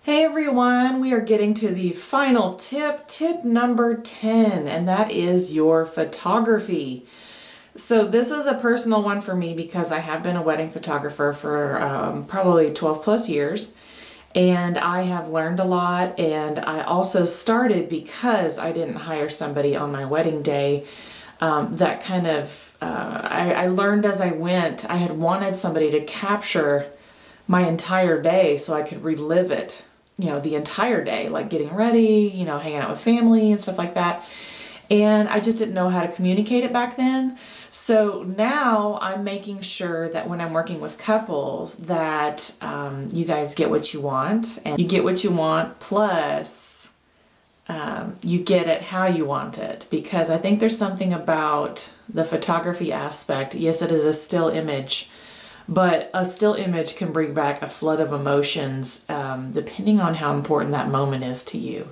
Hey everyone, we are getting to the final tip number 10, and that is your photography. So this is a personal one for me because I have been a wedding photographer for probably 12 plus years, and I have learned a lot. And I also started because I didn't hire somebody on my wedding day. I learned as I went. I had wanted somebody to capture my entire day so I could relive it, the entire day, like getting ready, hanging out with family and stuff like that. And I just didn't know how to communicate it back then. So now I'm making sure that when I'm working with couples that you guys get what you want, and you get what you want plus you get it how you want it, because I think there's something about the photography aspect. Yes, it is a still image, but a still image can bring back a flood of emotions depending on how important that moment is to you.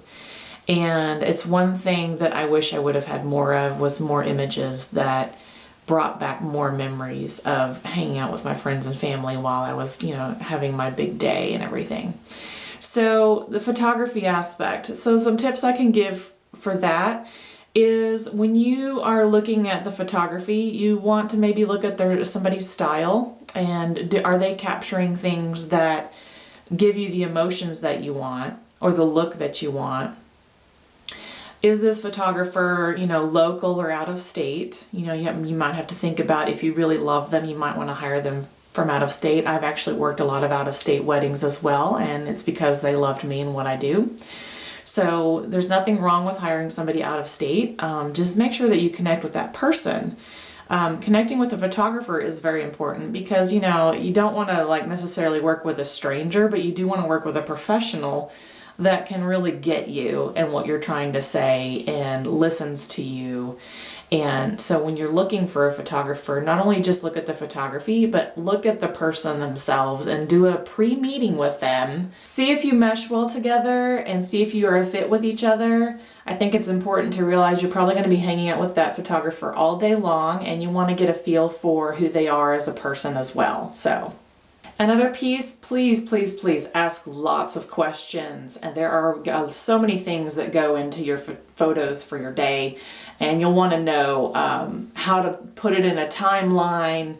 And it's one thing that I wish I would have had more of, was more images that brought back more memories of hanging out with my friends and family while I was, having my big day and everything. So the photography aspect. So some tips I can give for that is, when you are looking at the photography, you want to maybe look at somebody's style, and are they capturing things that give you the emotions that you want or the look that you want? Is this photographer, local or out of state? You might have to think about, if you really love them, you might want to hire them from out of state. I've actually worked a lot of out of state weddings as well, and it's because they loved me and what I do. So there's nothing wrong with hiring somebody out of state. Just make sure that you connect with that person. Connecting with a photographer is very important because, you don't want to necessarily work with a stranger, but you do want to work with a professional that can really get you and what you're trying to say and listens to you. And so when you're looking for a photographer, not only just look at the photography, but look at the person themselves and do a pre-meeting with them. See if you mesh well together and see if you are a fit with each other. I think it's important to realize you're probably going to be hanging out with that photographer all day long, and you want to get a feel for who they are as a person as well. So another piece, please ask lots of questions. And there are so many things that go into your photos for your day, and you'll want to know how to put it in a timeline.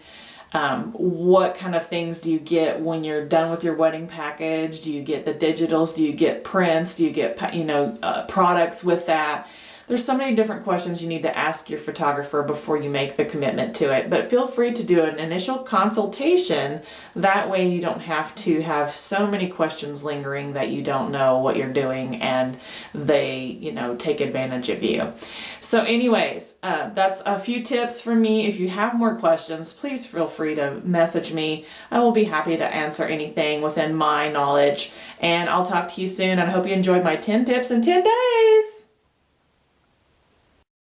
What kind of things do you get when you're done with your wedding package? Do you get the digitals? Do you get prints? Do you get products with that? There's so many different questions you need to ask your photographer before you make the commitment to it. But feel free to do an initial consultation. That way you don't have to have so many questions lingering that you don't know what you're doing and they, take advantage of you. So anyways, that's a few tips from me. If you have more questions, please feel free to message me. I will be happy to answer anything within my knowledge. And I'll talk to you soon. And I hope you enjoyed my 10 tips in 10 days.